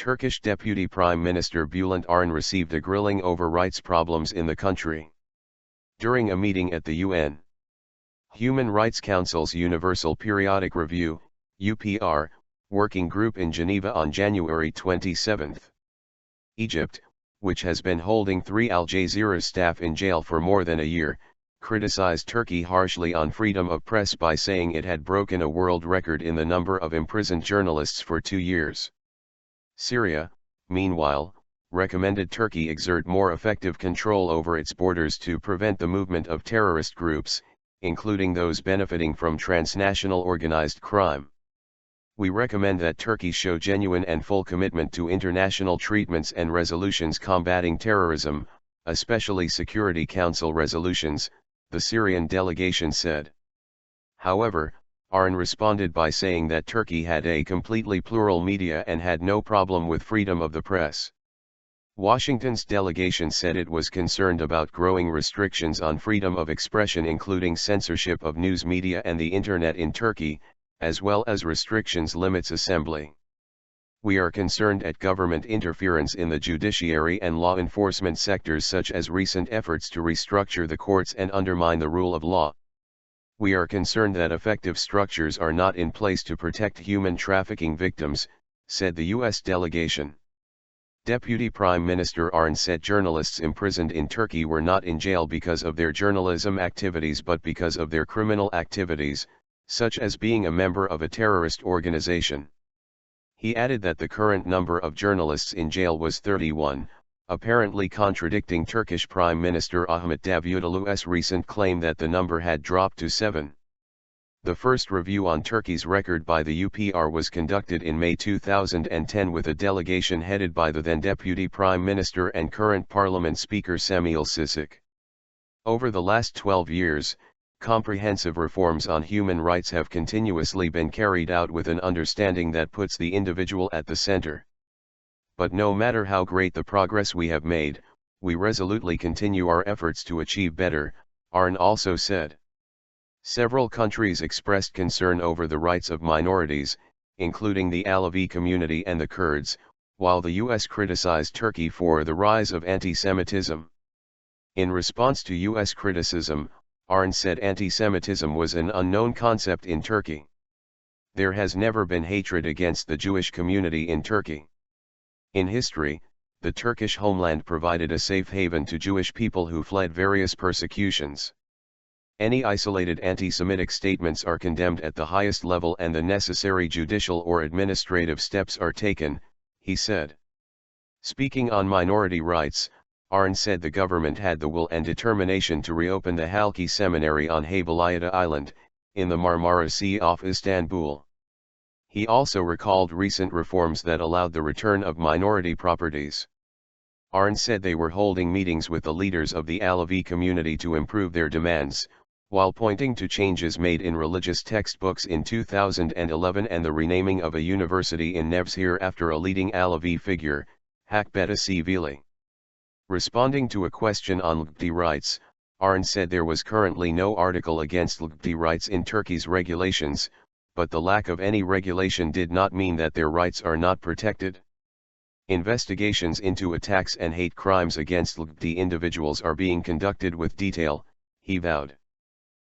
Turkish Deputy Prime Minister Bülent Arınç received a grilling over rights problems in the country. During a meeting at the UN Human Rights Council's Universal Periodic Review, UPR, working group in Geneva on January 27. Egypt, which has been holding 3 Al-Jazeera staff in jail for more than a year, criticized Turkey harshly on freedom of press by saying it had broken a world record in the number of imprisoned journalists for 2 years. Syria, meanwhile, recommended Turkey exert more effective control over its borders to prevent the movement of terrorist groups, including those benefiting from transnational organized crime. We recommend that Turkey show genuine and full commitment to international treatments and resolutions combating terrorism, especially Security Council resolutions, the Syrian delegation said. However, Arınç responded by saying that Turkey had a completely plural media and had no problem with freedom of the press. Washington's delegation said it was concerned about growing restrictions on freedom of expression, including censorship of news media and the Internet in Turkey, as well as restrictions limits assembly. We are concerned at government interference in the judiciary and law enforcement sectors, such as recent efforts to restructure the courts and undermine the rule of law. We are concerned that effective structures are not in place to protect human trafficking victims, said the U.S. delegation. Deputy Prime Minister Arınç said journalists imprisoned in Turkey were not in jail because of their journalism activities but because of their criminal activities, such as being a member of a terrorist organization. He added that the current number of journalists in jail was 31, apparently contradicting Turkish Prime Minister Ahmet Davutoğlu's recent claim that the number had dropped to 7. The first review on Turkey's record by the UPR was conducted in May 2010 with a delegation headed by the then Deputy Prime Minister and current Parliament Speaker Cemil Çiçek. Over the last 12 years, comprehensive reforms on human rights have continuously been carried out with an understanding that puts the individual at the center. But no matter how great the progress we have made, we resolutely continue our efforts to achieve better, Arınç also said. Several countries expressed concern over the rights of minorities, including the Alevi community and the Kurds, while the U.S. criticized Turkey for the rise of anti-Semitism. In response to U.S. criticism, Arınç said anti-Semitism was an unknown concept in Turkey. There has never been hatred against the Jewish community in Turkey. In history, the Turkish homeland provided a safe haven to Jewish people who fled various persecutions. Any isolated anti-Semitic statements are condemned at the highest level and the necessary judicial or administrative steps are taken, he said. Speaking on minority rights, Arınç said the government had the will and determination to reopen the Halki Seminary on Haybaliyada Island, in the Marmara Sea off Istanbul. He also recalled recent reforms that allowed the return of minority properties. Arınç said they were holding meetings with the leaders of the Alevi community to improve their demands, while pointing to changes made in religious textbooks in 2011 and the renaming of a university in Nevşehir after a leading Alevi figure, Hakbetesi Veli. Responding to a question on LGBT rights, Arınç said there was currently no article against LGBT rights in Turkey's regulations, but the lack of any regulation did not mean that their rights are not protected. Investigations into attacks and hate crimes against LGBT individuals are being conducted with detail, he vowed.